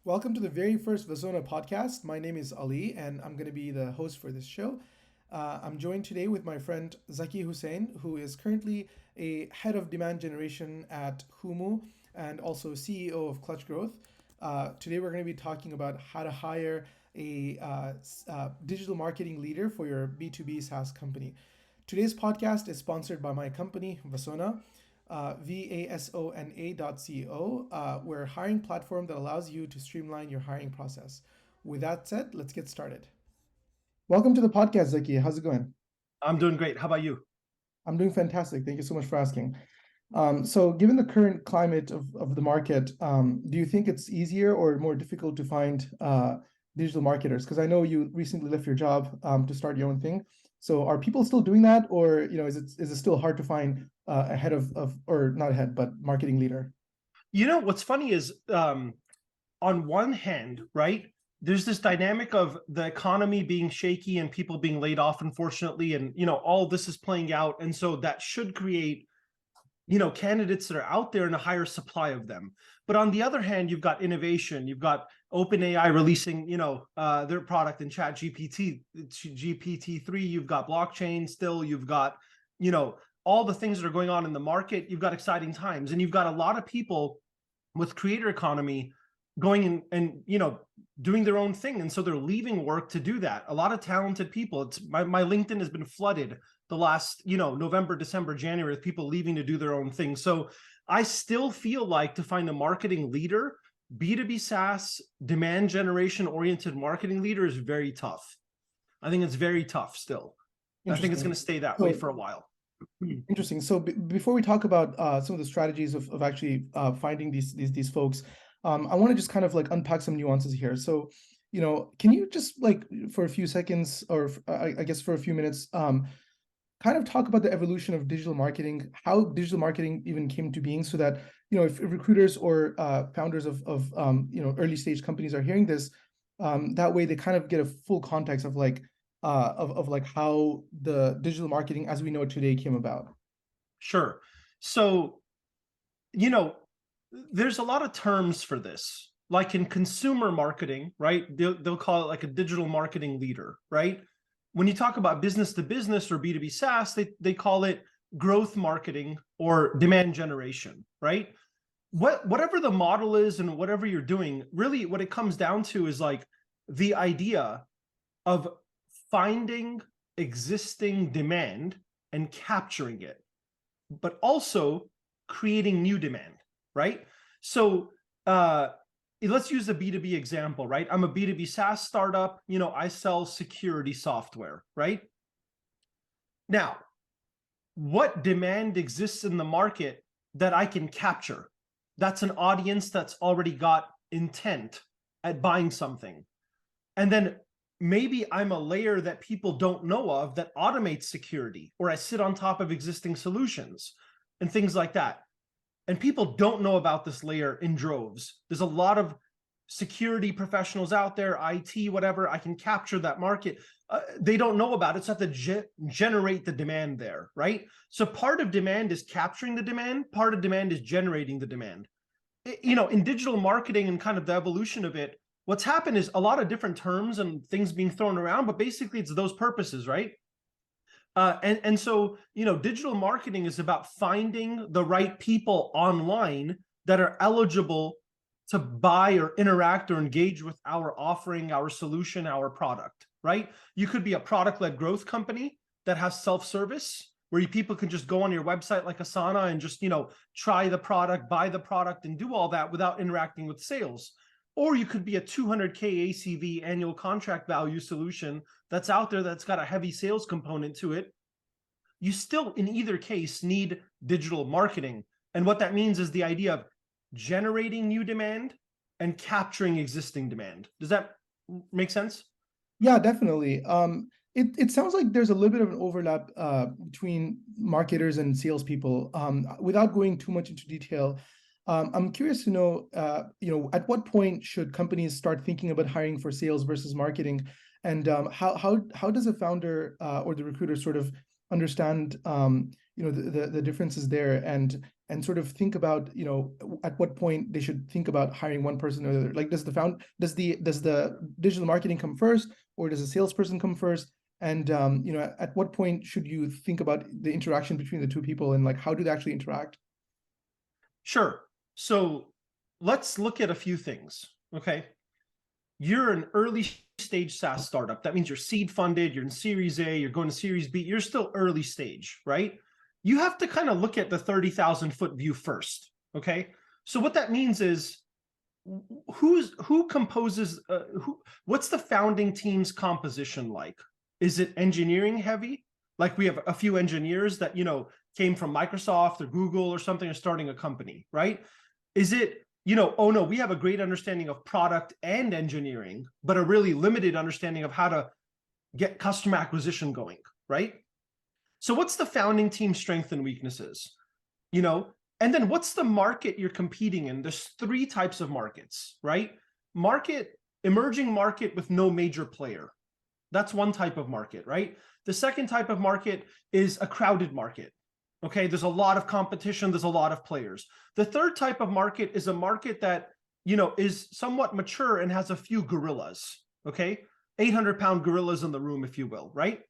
Welcome to the very first Vazona podcast. My name is Ali, and I'm going to be the host for this show. I'm joined today with my friend Zaki Hussain, who is currently a head of demand generation at Humo and also CEO of Clutchgrowth. Today, we're going to be talking about how to hire a digital marketing leader for your B2B SaaS company. Today's podcast is sponsored by my company, Vasona. Vasona.co. We're a hiring platform that allows you to streamline your hiring process. With that said, let's get started. Welcome to the podcast, Zaki. How's it going? I'm doing great. How about you? I'm doing fantastic. Thank you so much for asking. So, given the current climate of the market, do you think it's easier or more difficult to find digital marketers? Because I know you recently left your job to start your own thing. So, are people still doing that, or is it still hard to find a head of or not a head, but marketing leader? What's funny is on one hand, right, there's this dynamic of the economy being shaky and people being laid off, unfortunately, and all this is playing out. And so that should create candidates that are out there and a higher supply of them. But on the other hand, you've got innovation, you've got OpenAI releasing their product in chat GPT-3, you've got blockchain still, you've got all the things that are going on in the market, you've got exciting times, and you've got a lot of people with creator economy going and doing their own thing, and so they're leaving work to do that. A lot of talented people. It's my LinkedIn has been flooded the last November, December, January with people leaving to do their own thing. So I still feel like to find a marketing leader, B2B SaaS demand generation oriented marketing leader is very tough. I think it's very tough still. I think it's going to stay that way for a while. Interesting. So before we talk about some of the strategies of actually finding these folks, I want to just kind of like unpack some nuances here. So, can you just like for a few seconds or I guess for a few minutes, kind of talk about the evolution of digital marketing, how digital marketing even came to being, so that if recruiters or founders of early stage companies are hearing this, that way they kind of get a full context of like like how the digital marketing as we know it today came about. Sure. So, there's a lot of terms for this. Like in consumer marketing, right? They'll call it like a digital marketing leader, right? When you talk about business to business or B2B SaaS, they call it growth marketing or demand generation, right? Whatever the model is and whatever you're doing, really what it comes down to is like the idea of finding existing demand and capturing it, but also creating new demand, right? So let's use a B2B example, right? I'm a B2B SaaS startup. I sell security software, right? Now, what demand exists in the market that I can capture? That's an audience that's already got intent at buying something. And then maybe I'm a layer that people don't know of that automates security, or I sit on top of existing solutions and things like that. And people don't know about this layer in droves. There's a lot of security professionals out there, IT, whatever. I can capture that market. They don't know about it, so I have to generate the demand there, right? So part of demand is capturing the demand. Part of demand is generating the demand. In digital marketing and kind of the evolution of it, what's happened is a lot of different terms and things being thrown around, but basically it's those purposes, right? And so, digital marketing is about finding the right people online that are eligible to buy or interact or engage with our offering, our solution, our product, right? You could be a product-led growth company that has self-service, where people can just go on your website like Asana and just, try the product, buy the product, and do all that without interacting with sales. Or you could be a 200K ACV annual contract value solution that's out there that's got a heavy sales component to it. You still, in either case, need digital marketing. And what that means is the idea of generating new demand and capturing existing demand. Does that make sense? Yeah, definitely. It sounds like there's a little bit of an overlap between marketers and salespeople. Without going too much into detail, I'm curious to know, at what point should companies start thinking about hiring for sales versus marketing, and how does a founder or the recruiter sort of understand the differences there, and sort of think about at what point they should think about hiring one person or the other. Like, does the digital marketing come first, or does the salesperson come first? And at what point should you think about the interaction between the two people, and like how do they actually interact? Sure. So let's look at a few things. Okay. You're an early stage SaaS startup. That means you're seed funded, you're in Series A, you're going to Series B, you're still early stage, right? You have to kind of look at the 30,000 foot view first. Okay. So what that means is who composes, what's the founding team's composition like? Is it engineering heavy? Like we have a few engineers that, came from Microsoft or Google or something, or starting a company, right? Is it, oh no, we have a great understanding of product and engineering, but a really limited understanding of how to get customer acquisition going, right? So what's the founding team strength and weaknesses? And then what's the market you're competing in? There's 3 types of markets, right? Emerging market with no major player. That's one type of market, right? The second type of market is a crowded market. Okay, there's a lot of competition, there's a lot of players. The third type of market is a market that, is somewhat mature and has a few gorillas, okay? 800-pound gorillas in the room, if you will, right?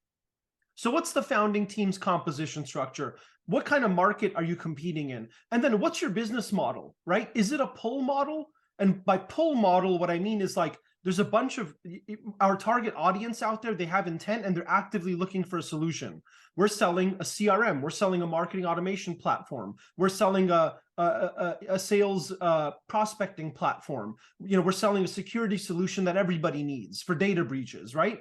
So what's the founding team's composition structure? What kind of market are you competing in? And then what's your business model, right? Is it a pull model? And by pull model, what I mean is like, there's a bunch of our target audience out there, they have intent and they're actively looking for a solution. We're selling a CRM, we're selling a marketing automation platform, we're selling a sales prospecting platform, we're selling a security solution that everybody needs for data breaches, right?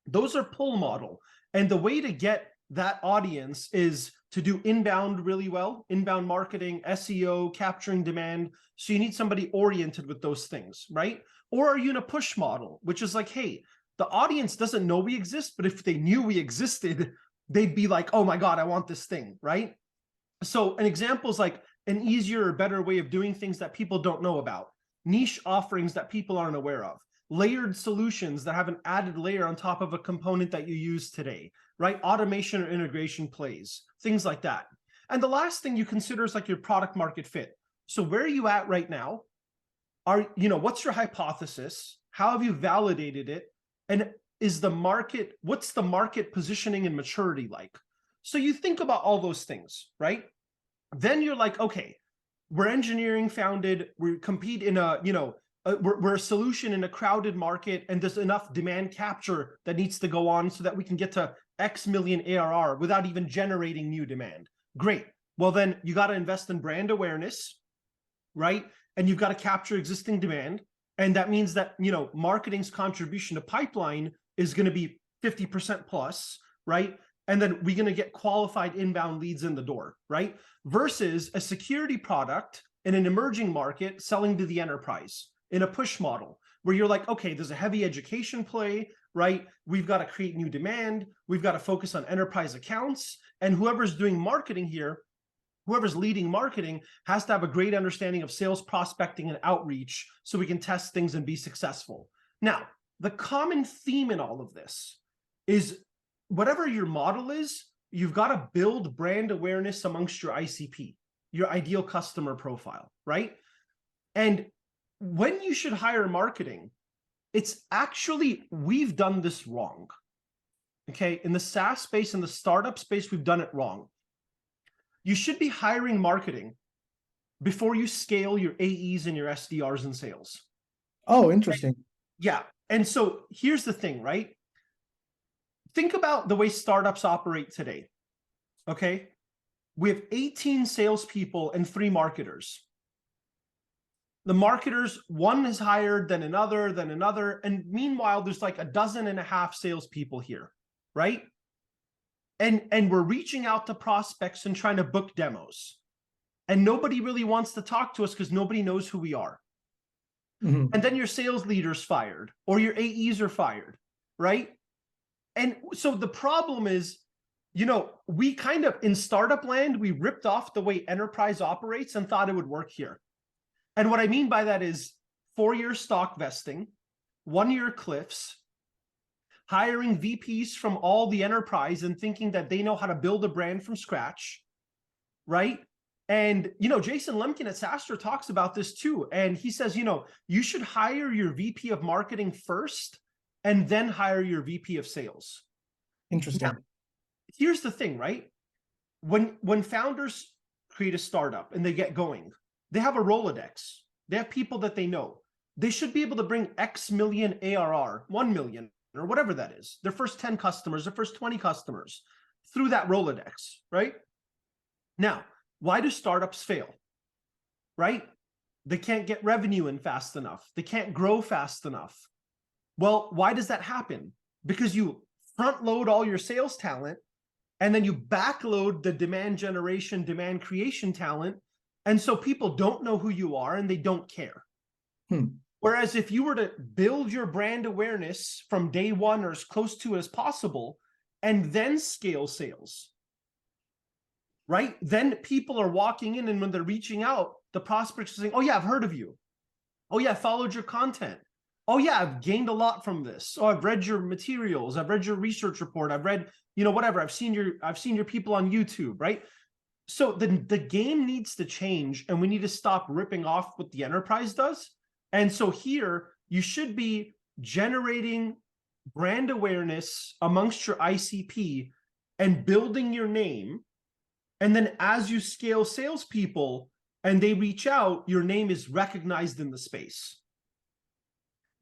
Those are pull model. And the way to get that audience is to do inbound really well, inbound marketing, SEO, capturing demand. So you need somebody oriented with those things, right? Or are you in a push model, which is like, hey, the audience doesn't know we exist, but if they knew we existed, they'd be like, oh my God, I want this thing, right? So an example is like an easier or better way of doing things that people don't know about, niche offerings that people aren't aware of, layered solutions that have an added layer on top of a component that you use today, right? Automation or integration plays, things like that. And the last thing you consider is like your product market fit. So where are you at right now? What's your hypothesis? How have you validated it? And what's the market positioning and maturity like? So you think about all those things, right? Then you're like, okay, we're engineering founded, we compete in we're a solution in a crowded market, and there's enough demand capture that needs to go on so that we can get to X million ARR without even generating new demand. Great. Well, then you got to invest in brand awareness, right? And you've got to capture existing demand. And that means that, marketing's contribution to pipeline is going to be 50% plus, right? And then we're going to get qualified inbound leads in the door, right? Versus a security product in an emerging market selling to the enterprise in a push model where you're like, okay, there's a heavy education play, right? We've got to create new demand. We've got to focus on enterprise accounts. And whoever's doing marketing here, whoever's leading marketing, has to have a great understanding of sales prospecting and outreach so we can test things and be successful. Now, the common theme in all of this is whatever your model is, you've got to build brand awareness amongst your ICP, your ideal customer profile, right? And when you should hire marketing, it's actually, we've done this wrong. Okay, in the SaaS space, in the startup space, we've done it wrong. You should be hiring marketing before you scale your AEs and your SDRs in sales. Oh, interesting. Yeah. And so here's the thing, right? Think about the way startups operate today. Okay. We have 18 salespeople and 3 marketers. The marketers, one is hired, then another, then another. And meanwhile, there's like 12.5 salespeople here, right? And we're reaching out to prospects and trying to book demos. And nobody really wants to talk to us because nobody knows who we are. Mm-hmm. And then your sales leader's fired or your AEs are fired, right? And so the problem is, we kind of, in startup land, we ripped off the way enterprise operates and thought it would work here. And what I mean by that is 4-year stock vesting, 1-year cliffs, hiring VPs from all the enterprise and thinking that they know how to build a brand from scratch, right? And, Jason Lemkin at SaaStr talks about this too. And he says, you should hire your VP of marketing first and then hire your VP of sales. Interesting. Now, here's the thing, right? When founders create a startup and they get going, they have a Rolodex. They have people that they know. They should be able to bring X million ARR, 1 million, or whatever that is, their first 10 customers, their first 20 customers through that Rolodex, right? Now, why do startups fail, right? They can't get revenue in fast enough. They can't grow fast enough. Well, why does that happen? Because you front load all your sales talent and then you backload the demand generation, demand creation talent. And so people don't know who you are and they don't care. Whereas if you were to build your brand awareness from day one or as close to as possible, and then scale sales, right? Then people are walking in, and when they're reaching out, the prospects are saying, oh yeah, I've heard of you. Oh yeah, I followed your content. Oh yeah, I've gained a lot from this. Oh, I've read your materials. I've read your research report. I've read, whatever. I've seen your people on YouTube, right? So the game needs to change, and we need to stop ripping off what the enterprise does. And so here, you should be generating brand awareness amongst your ICP and building your name. And then as you scale salespeople and they reach out, your name is recognized in the space.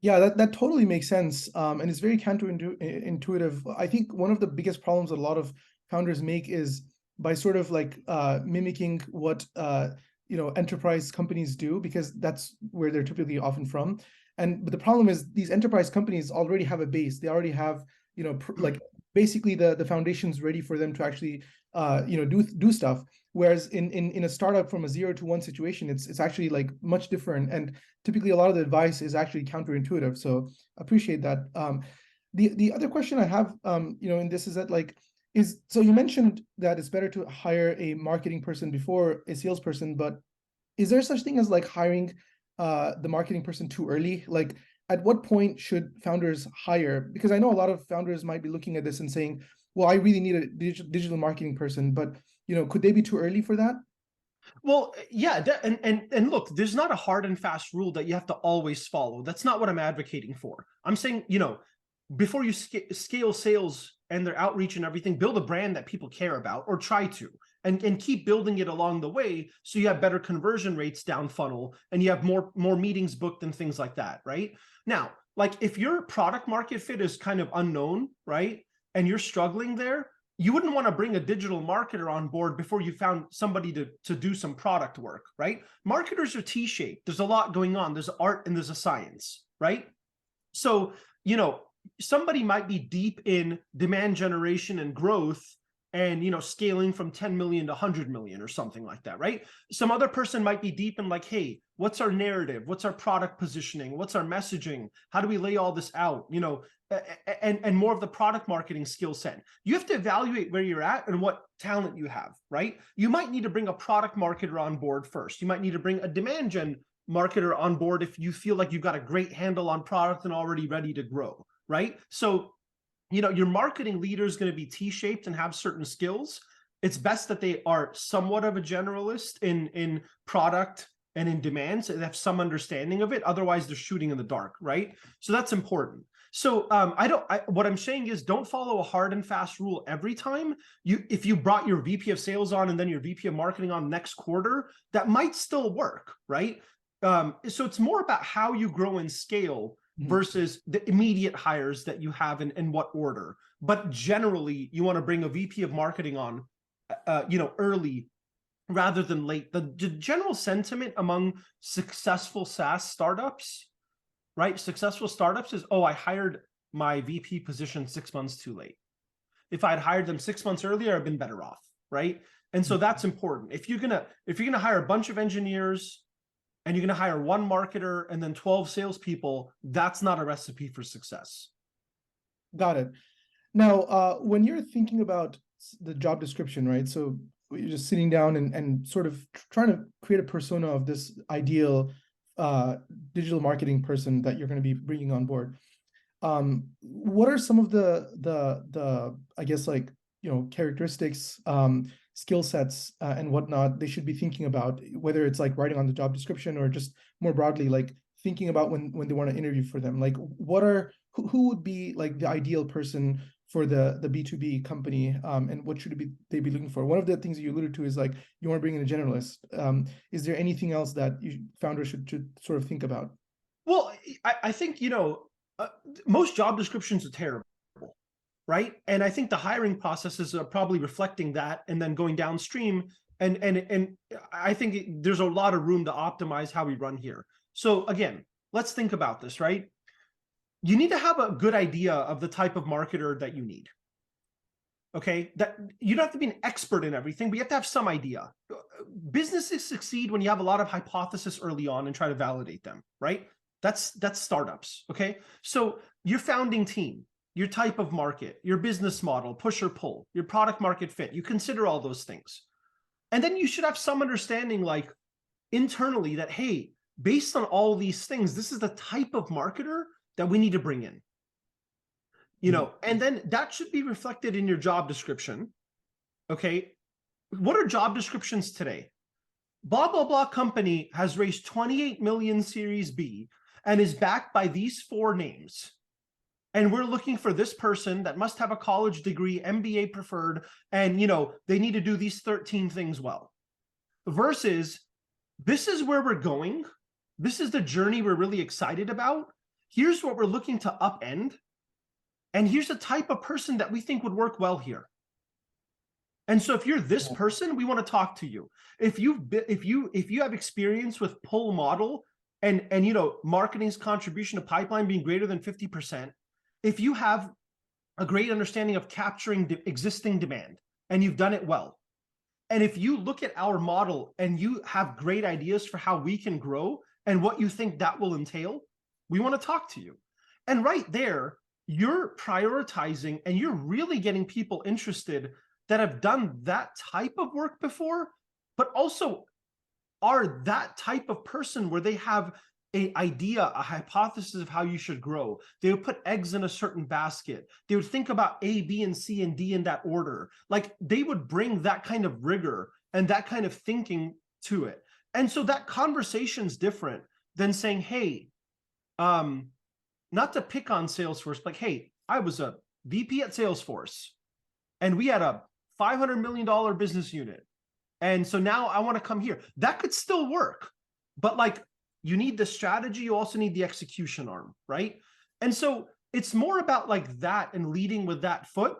Yeah, that totally makes sense. And it's very counterintuitive. I think one of the biggest problems that a lot of founders make is by sort of like mimicking what enterprise companies do, because that's where they're typically often from. But the problem is these enterprise companies already have a base. They already have, like basically the foundations ready for them to actually do stuff. Whereas in a startup from a 0 to 1 situation, it's actually like much different. And typically a lot of the advice is actually counterintuitive. So I appreciate that. The other question I have, in this is that so you mentioned that it's better to hire a marketing person before a salesperson, but is there such thing as like hiring the marketing person too early? Like at what point should founders hire? Because I know a lot of founders might be looking at this and saying, well, I really need a digital marketing person, but could they be too early for that? Well, yeah, and look, there's not a hard and fast rule that you have to always follow. That's not what I'm advocating for. I'm saying, before you scale sales and their outreach and everything, build a brand that people care about, or try to, and keep building it along the way so you have better conversion rates down funnel and you have more meetings booked and things like that, right? Now, like if your product market fit is kind of unknown, right, and you're struggling there, you wouldn't want to bring a digital marketer on board before you found somebody to do some product work, right? Marketers are T-shaped. There's a lot going on. There's art and there's a science, right? So, somebody might be deep in demand generation and growth and, scaling from 10 million to 100 million or something like that, right? Some other person might be deep in like, hey, what's our narrative? What's our product positioning? What's our messaging? How do we lay all this out? And more of the product marketing skill set. You have to evaluate where you're at and what talent you have, right? You might need to bring a product marketer on board first. You might need to bring a demand gen marketer on board if you feel like you've got a great handle on product and already ready to grow, right? So, your marketing leader is going to be T-shaped and have certain skills. It's best that they are somewhat of a generalist in product and in demand, so they have some understanding of it. Otherwise, they're shooting in the dark, right? So that's important. So what I'm saying is don't follow a hard and fast rule every time. If you brought your VP of sales on and then your VP of marketing on next quarter, that might still work, right? So it's more about how you grow and scale versus the immediate hires that you have in what order. But generally, you want to bring a VP of marketing on, early rather than late. The general sentiment among successful SaaS startups, right? Successful startups is, oh, I hired my VP position 6 months too late. If I'd hired them 6 months earlier, I've been better off, right? And so that's important. If you're gonna hire a bunch of engineers and you're gonna hire one marketer and then 12 salespeople, that's not a recipe for success. Got it. Now, when you're thinking about the job description, right? So you're just sitting down and sort of trying to create a persona of this ideal digital marketing person that you're going to be bringing on board. what are some of the I guess like, characteristics, skill sets, and whatnot they should be thinking about, whether it's like writing on the job description or just more broadly, like thinking about when they want to interview for them? Like, who would be like the ideal person for the B2B company, and what should they be looking for? One of the things you alluded to is like you want to bring in a generalist. Is there anything else that founders should sort of think about? Well, I think, most job descriptions are terrible, right? And I think the hiring processes are probably reflecting that, and then going downstream. And I think there's a lot of room to optimize how we run here. So again, let's think about this, right? You need to have a good idea of the type of marketer that you need. Okay, that you don't have to be an expert in everything, but you have to have some idea. Businesses succeed when you have a lot of hypotheses early on and try to validate them, right? That's startups. Okay, so your founding team, your type of market, your business model, push or pull, your product market fit, you consider all those things. And then you should have some understanding, like internally, that, hey, based on all these things, this is the type of marketer that we need to bring in. And then that should be reflected in your job description. Okay, what are job descriptions today? Blah, blah, blah company has raised 28 million Series B and is backed by these 4 names. And we're looking for this person that must have a college degree, MBA preferred, and they need to do these 13 things well. Versus, this is where we're going. This is the journey we're really excited about. Here's what we're looking to upend. And here's the type of person that we think would work well here. And so if you're this person, we want to talk to you. If you have experience with pull model and marketing's contribution to pipeline being greater than 50%, if you have a great understanding of capturing existing demand and you've done it well, and if you look at our model and you have great ideas for how we can grow and what you think that will entail, we want to talk to you. And right there, you're prioritizing and you're really getting people interested that have done that type of work before, but also are that type of person where they have an idea, a hypothesis of how you should grow. They would put eggs in a certain basket. They would think about A, B, and C, and D in that order. Like, they would bring that kind of rigor and that kind of thinking to it. And so that conversation's different than saying, hey, not to pick on Salesforce, but hey, I was a VP at Salesforce and we had a $500 million business unit. And so now I want to come here. That could still work, but like, you need the strategy. You also need the execution arm, right? And so it's more about like that and leading with that foot.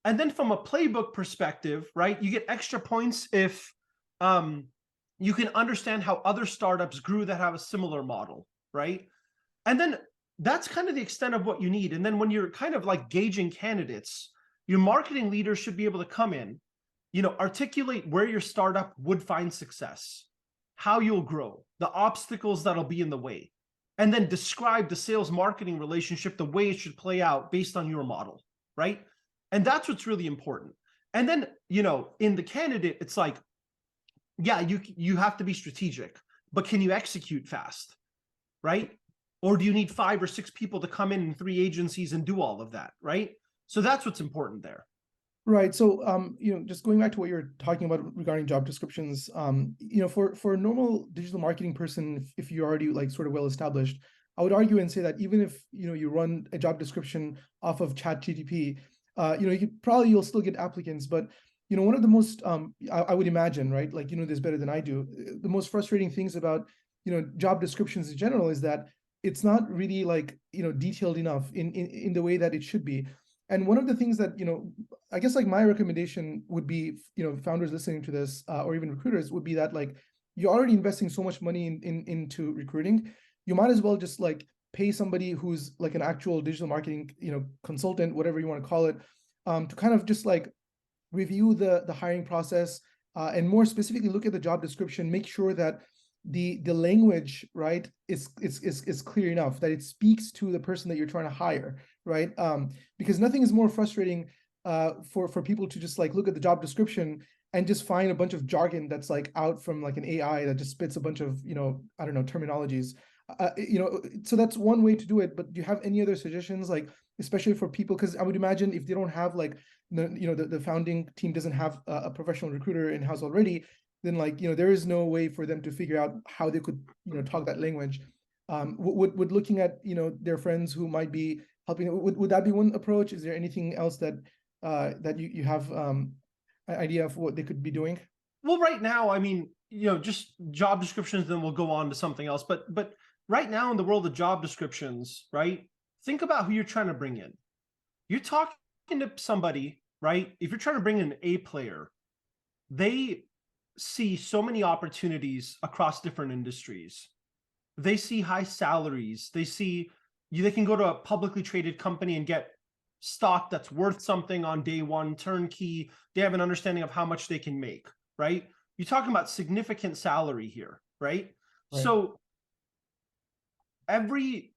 And then from a playbook perspective, right, you get extra points if you can understand how other startups grew that have a similar model, right? And then that's kind of the extent of what you need. And then when you're kind of like gauging candidates, your marketing leader should be able to come in, articulate where your startup would find success, how you'll grow, the obstacles that'll be in the way, and then describe the sales marketing relationship the way it should play out based on your model, right? And that's what's really important. And then, in the candidate, it's like, yeah, you have to be strategic, but can you execute fast, right? Or do you need 5 or 6 people to come in 3 agencies and do all of that, right? So that's what's important there. Right. So, just going back to what you're talking about regarding job descriptions, for a normal digital marketing person, if you're already like sort of well established, I would argue and say that even if, you run a job description off of ChatGPT, you'll still get applicants. But, one of the most, I would imagine, right, like, this better than I do, the most frustrating things about, job descriptions in general is that it's not really like, detailed enough in the way that it should be. And one of the things that, I guess like my recommendation would be, founders listening to this, or even recruiters, would be that like, you're already investing so much money into recruiting, you might as well just like pay somebody who's like an actual digital marketing, consultant, whatever you want to call it, to kind of just like review the hiring process, and more specifically look at the job description, make sure that the language, right, is clear enough, that it speaks to the person that you're trying to hire, right? Because nothing is more frustrating for people to just like look at the job description and just find a bunch of jargon that's like out from like an AI that just spits a bunch of, I don't know, terminologies. So that's one way to do it. But do you have any other suggestions, like especially for people? Because I would imagine if they don't have like the founding team doesn't have a professional recruiter in house already, then like there is no way for them to figure out how they could talk that language. Would looking at their friends who might be helping, would that be one approach? Is there anything else that that you have an idea of what they could be doing? Well, right now, I mean, just job descriptions, then we'll go on to something else. But right now in the world of job descriptions, right? Think about who you're trying to bring in. You're talking to somebody, right? If you're trying to bring in an A player, they see so many opportunities across different industries. They see high salaries. They can go to a publicly traded company and get stock that's worth something on day one, turnkey. They have an understanding of how much they can make, right? You're talking about significant salary here, right? Right. So every,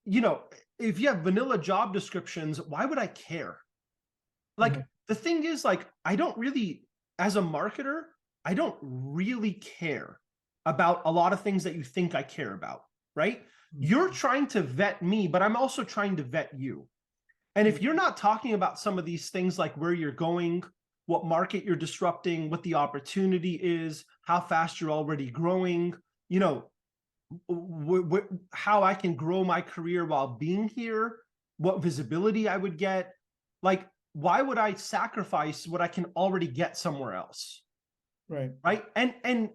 if you have vanilla job descriptions, why would I care? Like, Mhm. the thing is, like, as a marketer, I don't really care about a lot of things that you think I care about, right? You're trying to vet me, but I'm also trying to vet you. And if you're not talking about some of these things, like where you're going, what market you're disrupting, what the opportunity is, how fast you're already growing, how I can grow my career while being here, what visibility I would get, like, why would I sacrifice what I can already get somewhere else? Right. Right. And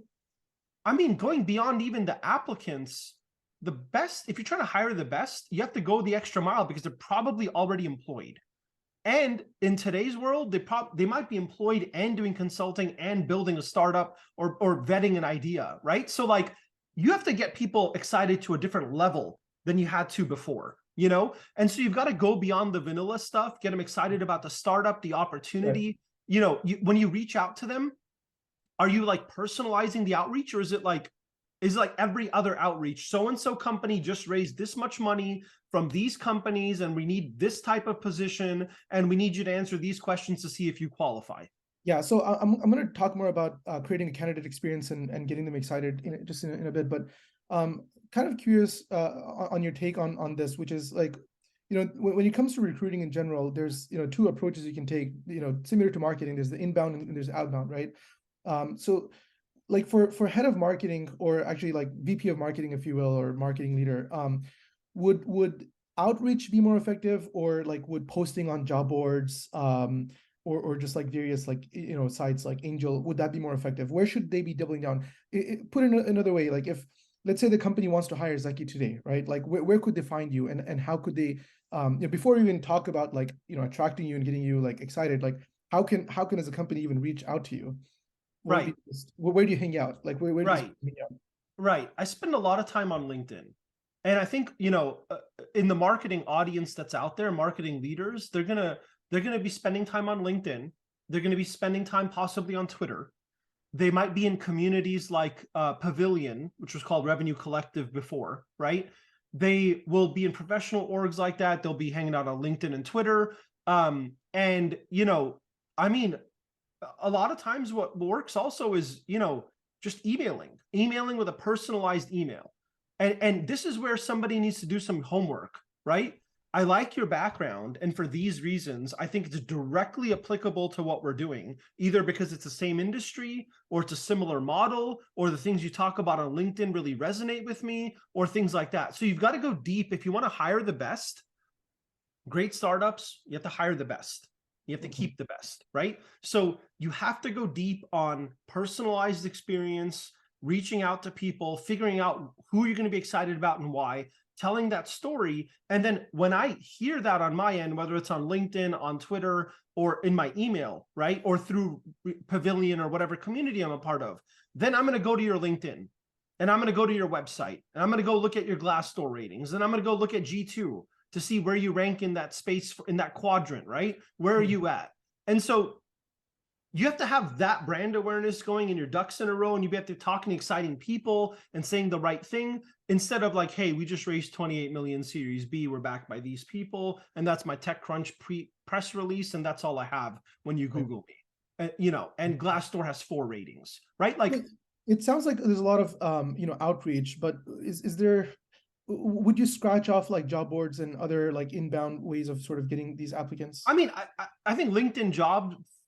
I mean, going beyond even the applicants, the best, if you're trying to hire the best, you have to go the extra mile because they're probably already employed. And in today's world, they might be employed and doing consulting and building a startup or vetting an idea, right? So like, you have to get people excited to a different level than you had to before, And so you've got to go beyond the vanilla stuff, get them excited about the startup, the Right. opportunity. When you reach out to them, are you like personalizing the outreach, or is it like every other outreach? So and so company just raised this much money from these companies, and we need this type of position, and we need you to answer these questions to see if you qualify. Yeah, so I'm going to talk more about creating a candidate experience and getting them excited in a bit, but kind of curious on your take on this, which is like, when it comes to recruiting in general, there's two approaches you can take, similar to marketing. There's the inbound and there's outbound, right? So like for head of marketing, or actually like VP of marketing, if you will, or marketing leader, would outreach be more effective, or like would posting on job boards, or just like various like sites like Angel, would that be more effective? Where should they be doubling down? Put it another way, like if let's say the company wants to hire Zaki today, right? Like where could they find you, and how could they before we even talk about like attracting you and getting you like excited, like how can as a company even reach out to you? What would be Right, where do you hang out? Like where do you right, hang out? right. I spend a lot of time on LinkedIn. And I think, in the marketing audience that's out there, marketing leaders, they're gonna be spending time on LinkedIn. They're gonna be spending time possibly on Twitter. They might be in communities like Pavilion, which was called Revenue Collective before, right? They will be in professional orgs like that. They'll be hanging out on LinkedIn and Twitter. And I mean, a lot of times what works also is, just emailing with a personalized email. And this is where somebody needs to do some homework, right? I like your background, and for these reasons, I think it's directly applicable to what we're doing, either because it's the same industry, or it's a similar model, or the things you talk about on LinkedIn really resonate with me, or things like that. So you've got to go deep. If you want to hire the best, great startups, you have to hire the best. You have to Mhm. keep the best, right? So you have to go deep on personalized experience, reaching out to people, figuring out who you're going to be excited about and why, telling that story. And then when I hear that on my end, whether it's on LinkedIn, on Twitter, or in my email, right? Or through Pavilion or whatever community I'm a part of, then I'm going to go to your LinkedIn, and I'm going to go to your website, and I'm going to go look at your Glassdoor ratings, and I'm going to go look at G2 to see where you rank in that space, in that quadrant, right? Where are you at? And so you have to have that brand awareness going, and your ducks in a row, and you have to talking to exciting people and saying the right thing, instead of like, hey, we just raised 28 million Series B, we're backed by these people, and that's my TechCrunch press release, and that's all I have when you Right. Google me. And Glassdoor has 4 ratings, right? Like, It sounds like there's a lot of outreach, but is there would you scratch off like job boards and other like inbound ways of sort of getting these applicants? I mean, I think LinkedIn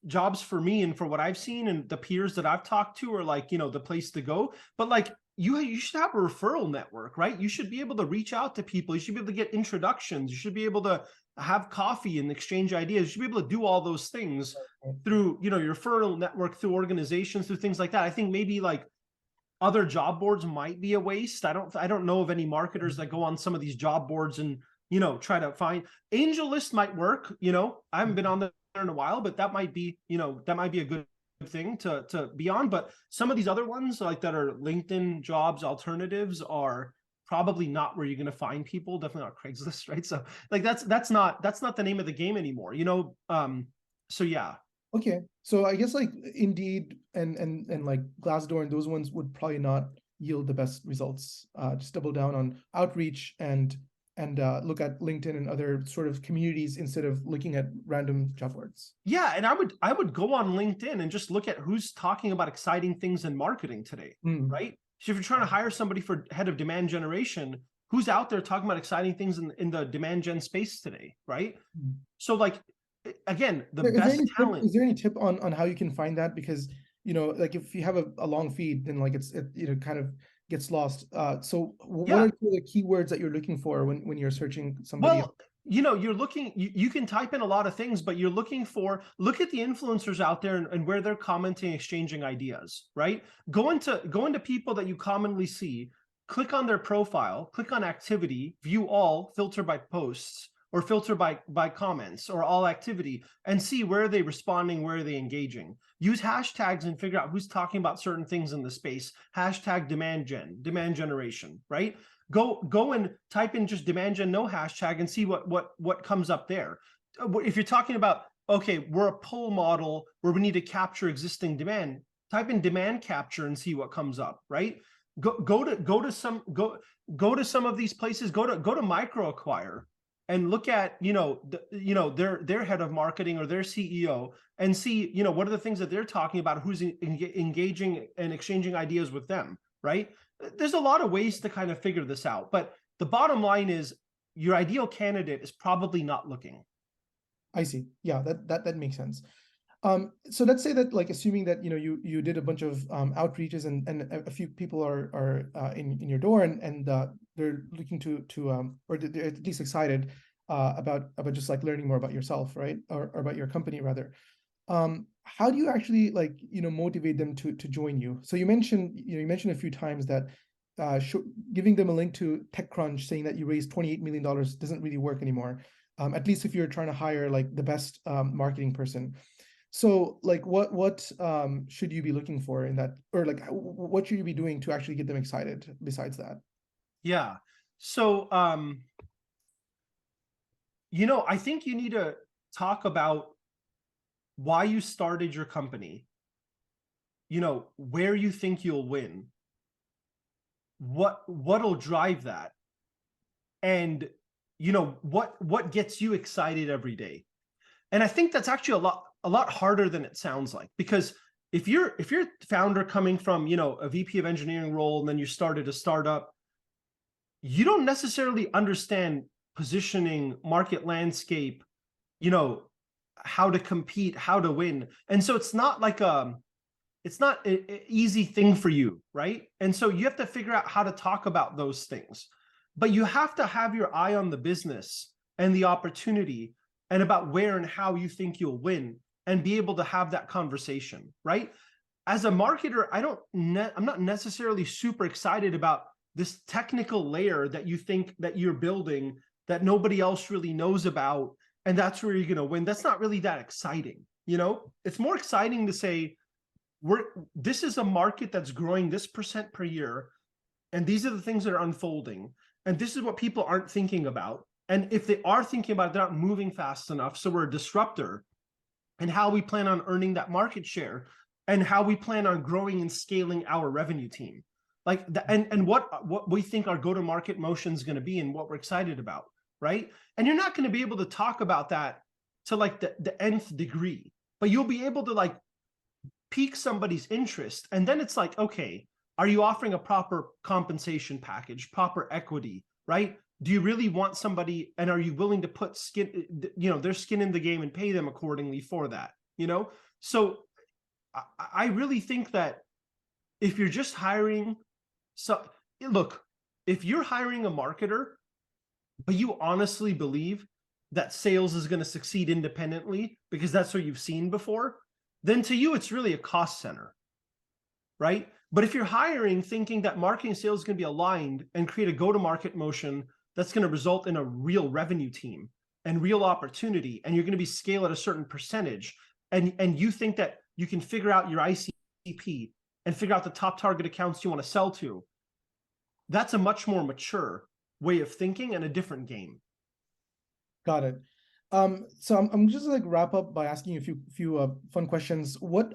jobs for me and for what I've seen and the peers that I've talked to are like, the place to go. But like you should have a referral network, right? You should be able to reach out to people. You should be able to get introductions. You should be able to have coffee and exchange ideas. You should be able to do all those things through, your referral network, through organizations, through things like that. I think maybe like other job boards might be a waste. I don't know of any marketers that go on some of these job boards and try to find. Angel List might work. I haven't been on there in a while, but that might be a good thing to be on. But some of these other ones like that are LinkedIn jobs alternatives are probably not where you're going to find people. Definitely not Craigslist, right? So like that's not the name of the game anymore. So yeah. Okay, so I guess like Indeed and like Glassdoor and those ones would probably not yield the best results. Just double down on outreach and look at LinkedIn and other sort of communities instead of looking at random job boards. Yeah, and I would go on LinkedIn and just look at who's talking about exciting things in marketing today, right? So if you're trying to hire somebody for head of demand generation, who's out there talking about exciting things in the demand gen space today, right? So like, again, the best talent. Is there any tip on how you can find that? Because like if you have a long feed, then like it kind of gets lost. So what are the keywords that you're looking for when you're searching somebody? Well, you're looking, you can type in a lot of things, but you're looking look at the influencers out there and where they're commenting, exchanging ideas, right? Go into people that you commonly see, click on their profile, click on activity, view all, filter by posts, or filter by comments or all activity, and see where are they responding, where are they engaging. Use hashtags and figure out who's talking about certain things in the space. Hashtag demand generation, right? Go and type in just demand gen, no hashtag, and see what comes up there. If you're talking about, okay, we're a pull model where we need to capture existing demand, type in demand capture and see what comes up, right? Go to some of these places, go to MicroAcquire and look at their head of marketing or their CEO and see what are the things that they're talking about, who's engaging and exchanging ideas with them, right? There's a lot of ways to kind of figure this out, but the bottom line is your ideal candidate is probably not looking. I see. Yeah, that makes sense. So let's say that, like, assuming that you did a bunch of outreaches and a few people are in your door and they're looking to or they're at least excited about just like learning more about yourself, right, or about your company rather. How do you actually like motivate them to join you? So you mentioned a few times that giving them a link to TechCrunch saying that you raised $28 million doesn't really work anymore. At least if you're trying to hire like the best marketing person. So like what should you be looking for in that, or like what should you be doing to actually get them excited besides that? Yeah. So I think you need to talk about why you started your company, where you think you'll win, what'll drive that, and what gets you excited every day. And I think that's actually a lot harder than it sounds like, because if you're founder coming from a VP of engineering role and then you started a startup, you don't necessarily understand positioning, market landscape, how to compete, how to win. And so it's not like it's not an easy thing for you, right? And so you have to figure out how to talk about those things, but you have to have your eye on the business and the opportunity and about where and how you think you'll win and be able to have that conversation, right? As a marketer, I'm not necessarily super excited about this technical layer that you think that you're building that nobody else really knows about, and that's where you're going to win. That's not really that exciting. It's more exciting to say, this is a market that's growing this % per year, and these are the things that are unfolding, and this is what people aren't thinking about. And if they are thinking about it, they're not moving fast enough. So we're a disruptor, and how we plan on earning that market share and how we plan on growing and scaling our revenue team. Like and what we think our go-to-market motion is going to be and what we're excited about, right? And you're not going to be able to talk about that to like the nth degree, but you'll be able to like pique somebody's interest. And then it's like, okay, are you offering a proper compensation package, proper equity, right? Do you really want somebody, and are you willing to put their skin in the game and pay them accordingly for that? So I really think that if you're just hiring, so look, if you're hiring a marketer, but you honestly believe that sales is going to succeed independently because that's what you've seen before, then to you, it's really a cost center, right? But if you're hiring thinking that marketing and sales is going to be aligned and create a go-to-market motion that's going to result in a real revenue team and real opportunity, and you're going to be scaled at a certain percentage, and you think that you can figure out your ICP and figure out the top target accounts you want to sell to, that's a much more mature way of thinking and a different game. Got it. So I'm just like wrap up by asking you a few fun questions. What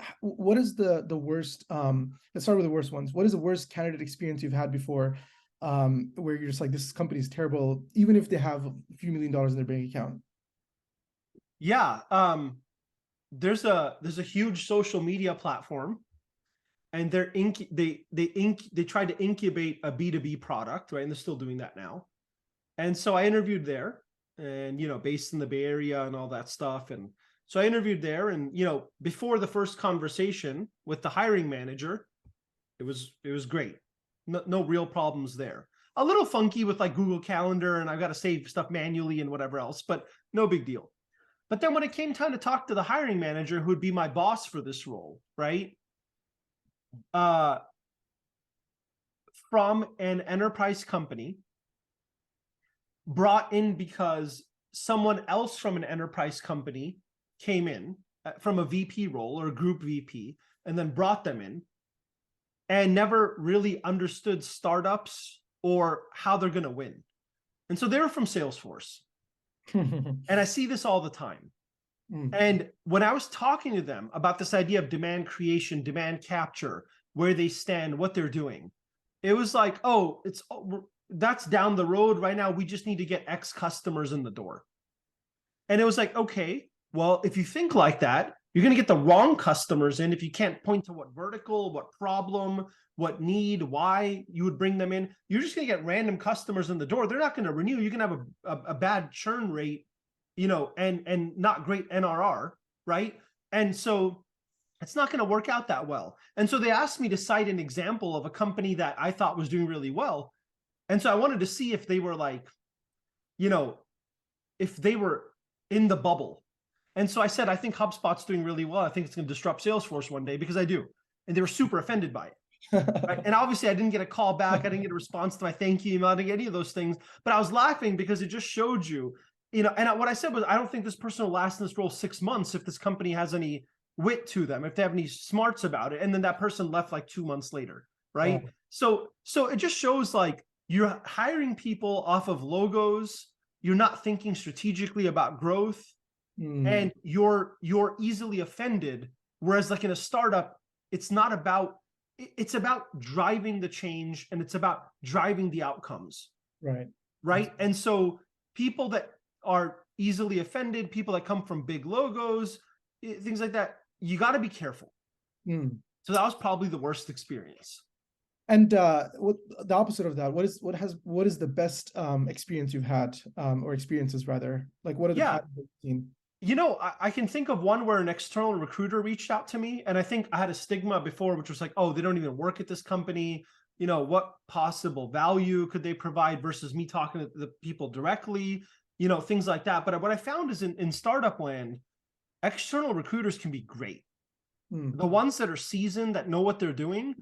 is the worst? Let's start with the worst ones. What is the worst candidate experience you've had before, where you're just like, this company is terrible, even if they have a few $1 million in their bank account? Yeah, there's a huge social media platform, and they tried to incubate a B2B product, right? And they're still doing that now. And so I interviewed there, and based in the Bay Area and all that stuff. And so I interviewed there, and before the first conversation with the hiring manager, it was great. No real problems there. A little funky with like Google Calendar, and I've got to save stuff manually and whatever else, but no big deal. But then when it came time to talk to the hiring manager, who would be my boss for this role, right? From an enterprise company, brought in because someone else from an enterprise company came in from a VP role or a group VP, and then brought them in, and never really understood startups or how they're going to win. And so they were from Salesforce. And I see this all the time. And when I was talking to them about this idea of demand creation, demand capture, where they stand, what they're doing, it was like, oh, that's down the road. Right now, we just need to get X customers in the door. And it was like, okay, well, if you think like that, you're going to get the wrong customers in if you can't point to what vertical, what problem, what need, why you would bring them in. You're just going to get random customers in the door. They're not going to renew. You're going to have a bad churn rate, and not great NRR, right? And so it's not going to work out that well. And so they asked me to cite an example of a company that I thought was doing really well. And so I wanted to see if they were like, if they were in the bubble. And so I said, I think HubSpot's doing really well. I think it's going to disrupt Salesforce one day, because I do. And they were super offended by it. Right? And obviously I didn't get a call back. I didn't get a response to my thank you email. I didn't get any of those things, but I was laughing because it just showed you, and what I said was, I don't think this person will last in this role 6 months if this company has any wit to them, if they have any smarts about it. And then that person left like 2 months later, right? So it just shows like you're hiring people off of logos. You're not thinking strategically about growth, and you're easily offended. Whereas like in a startup, it's about driving the change, and it's about driving the outcomes. Right. And so people that are easily offended, people that come from big logos, things like that, you got to be careful. So that was probably the worst experience. And what the opposite of that? What is the best experience you've had, or experiences rather? Like, what are the patterns you've seen? I can think of one where an external recruiter reached out to me, and I think I had a stigma before, which was like, oh, they don't even work at this company. What possible value could they provide versus me talking to the people directly, things like that. But what I found is in startup land, external recruiters can be great. The ones that are seasoned, that know what they're doing.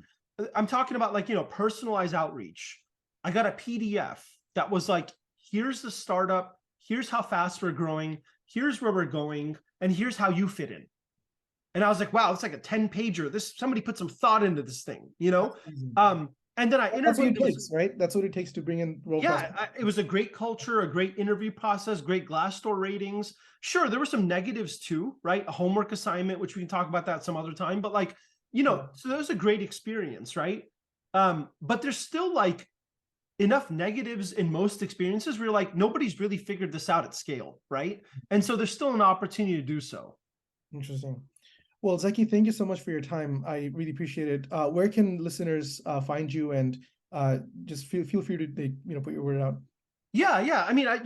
I'm talking about like, personalized outreach. I got a PDF that was like, here's the startup, here's how fast we're growing, here's where we're going, and here's how you fit in. And I was like, wow, it's like a 10-pager. Somebody put some thought into this thing, and then I interviewed. That's what it takes, right? That's what it takes to bring in role. Yeah, it was a great culture, a great interview process, great Glassdoor ratings. Sure, there were some negatives too, right? A homework assignment, which we can talk about that some other time. But like, so that was a great experience, right? But there's still like enough negatives in most experiences where like nobody's really figured this out at scale, right? And so there's still an opportunity to do so. Interesting. Well, Zaki, thank you so much for your time. I really appreciate it. Where can listeners find you, and just feel free to put your word out? Yeah. I mean, I've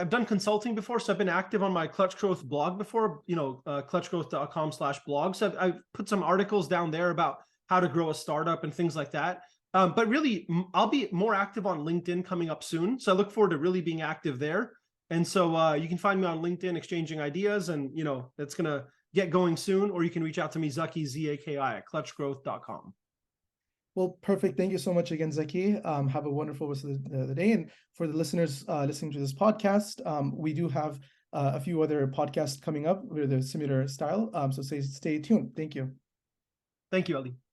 done consulting before, so I've been active on my Clutchgrowth blog before. Clutchgrowth.com/blog. So I've put some articles down there about how to grow a startup and things like that. But really, I'll be more active on LinkedIn coming up soon. So I look forward to really being active there. And so you can find me on LinkedIn exchanging ideas, and that's gonna get going soon. Or you can reach out to me, Zaki, Zaki, at clutchgrowth.com. Well, perfect. Thank you so much again, Zaki. Have a wonderful rest of the day. And for the listeners listening to this podcast, we do have a few other podcasts coming up with a similar style. So stay tuned. Thank you. Thank you, Ali.